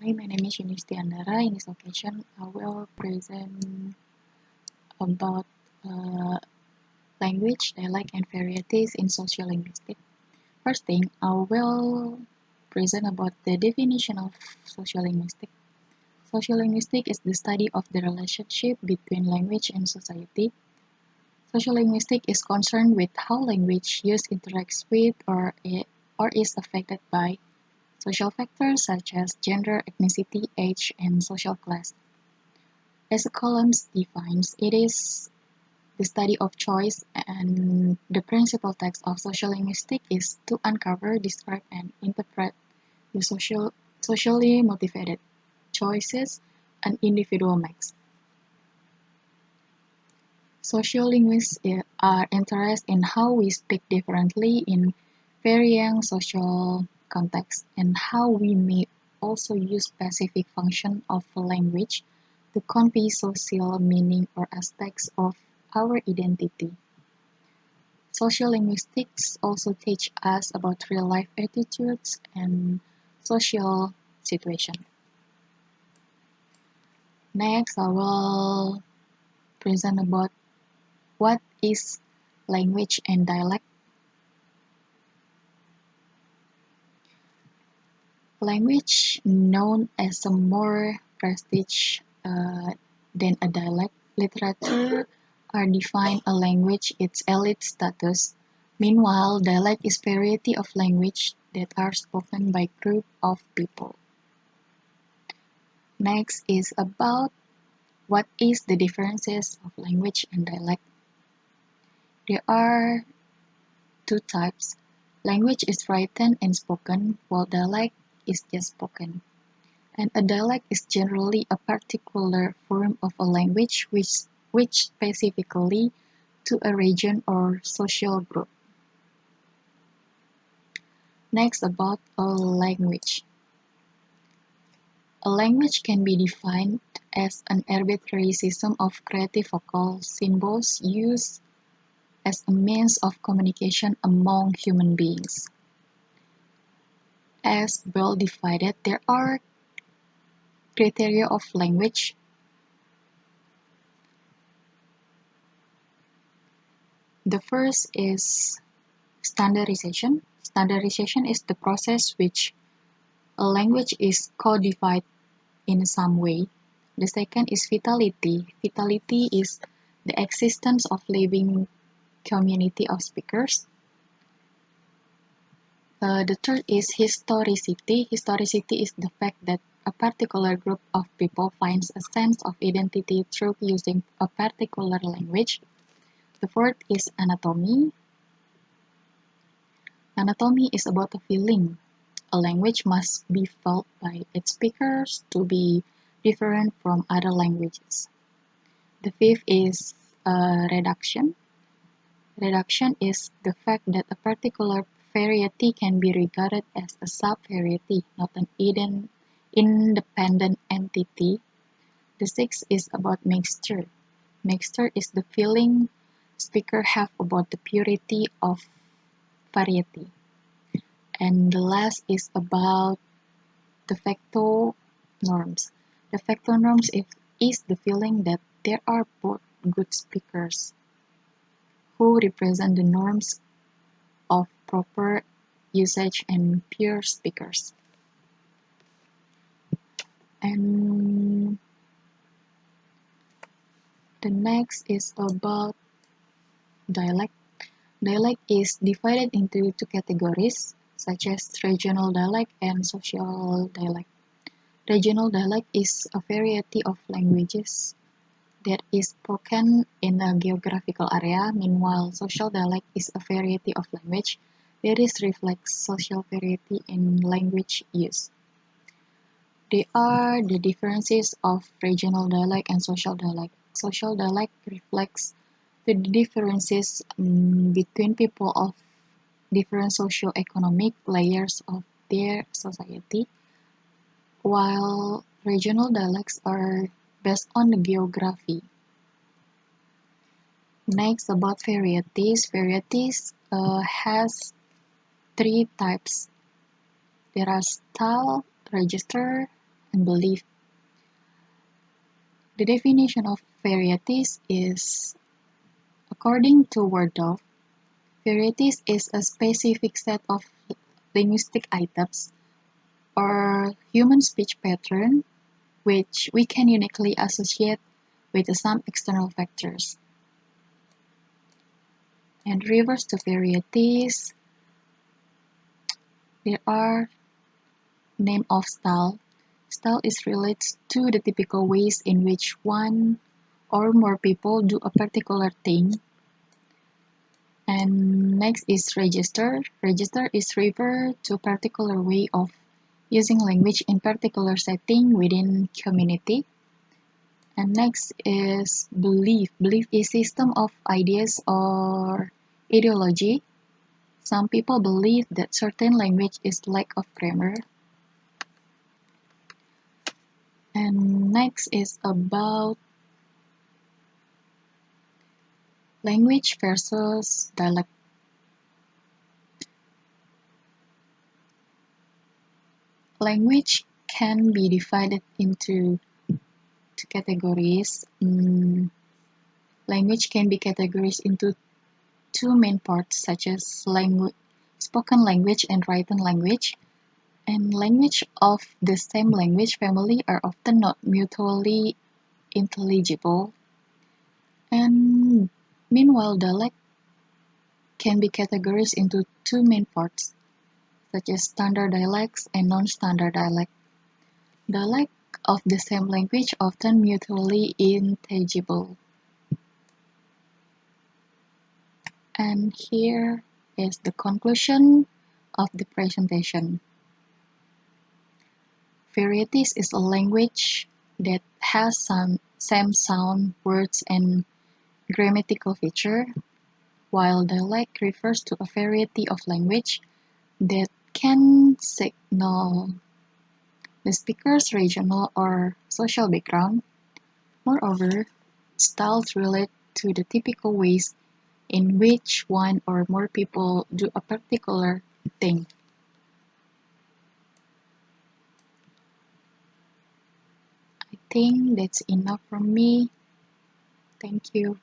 Hi, my name is Yunisti Andara. In this occasion, I will present about uh, language, dialect, and varieties in sociolinguistics. First thing, I will present about the definition of sociolinguistics. Sociolinguistics is the study of the relationship between language and society. Sociolinguistics is concerned with how language use interacts with or is affected by social factors such as gender, ethnicity, age, and social class. As the columns defines, it is the study of choice, and the principal text of social linguistics is to uncover, describe, and interpret the socially motivated choices an individual makes. Sociolinguists are interested in how we speak differently in varying social contexts and how we may also use specific function of a language to convey social meaning or aspects of our identity. Social linguistics also teach us about real-life attitudes and social situations. Next, I will present about what is language and dialect. Language, known as a more prestige than a dialect, literature are define a language its elite status. Meanwhile, dialect is variety of language that are spoken by group of people. Next is about what is the differences of language and dialect. There are two types. Language is written and spoken, while dialect is just spoken. And a dialect is generally a particular form of a language which specifically to a region or social group. Next, about a language. A language can be defined as an arbitrary system of creative vocal symbols used as a means of communication among human beings. As well divided, there are criteria of language. The first is standardization. Standardization is the process which a language is codified in some way. The second is vitality. Vitality is the existence of living community of speakers. The third is historicity. Historicity is the fact that a particular group of people finds a sense of identity through using a particular language. The fourth is anatomy. Anatomy is about a feeling. A language must be felt by its speakers to be different from other languages. The fifth is reduction. Reduction is the fact that a particular variety can be regarded as a sub-variety, not an independent entity. The sixth is about mixture. Mixture is the feeling speakers have about the purity of variety. And the last is about de facto norms. De facto norms is the feeling that there are both good speakers who represent the norms of proper usage and pure speakers. And the next is about dialect. Dialect is divided into two categories, such as regional dialect and social dialect. Regional dialect is a variety of languages that is spoken in a geographical area. Meanwhile, social dialect is a variety of language that reflects social variety in language use. They are the differences of regional dialect and social dialect. Social dialect reflects the differences between people of different socio-economic layers of their society, while regional dialects are based on the geography. Next, about varieties. Varieties has three types. There are style, register, and belief. The definition of varieties is, according to Wordorf, varieties is a specific set of linguistic items or human speech pattern which we can uniquely associate with some external factors. And reverse to varieties, there are name of style. Style is related to the typical ways in which one or more people do a particular thing. And next is register. Register is referred to a particular way of using language in particular setting within community. And next is belief. Belief is system of ideas or ideology. Some people believe that certain language is lack of grammar. And next is about language versus dialect. Language can be divided into two categories. Language can be categorized into two main parts, such as spoken language and written language. And language of the same language family are often not mutually intelligible. And meanwhile, dialect can be categorized into two main parts, such as standard dialects and non-standard dialect. Dialect of the same language often mutually intelligible. And here is the conclusion of the presentation. Varieties is a language that has some same sound, words, and grammatical feature, while dialect refers to a variety of language that can signal the speaker's regional or social background. Moreover, styles relate to the typical ways in which one or more people do a particular thing. I think that's enough from me. Thank you.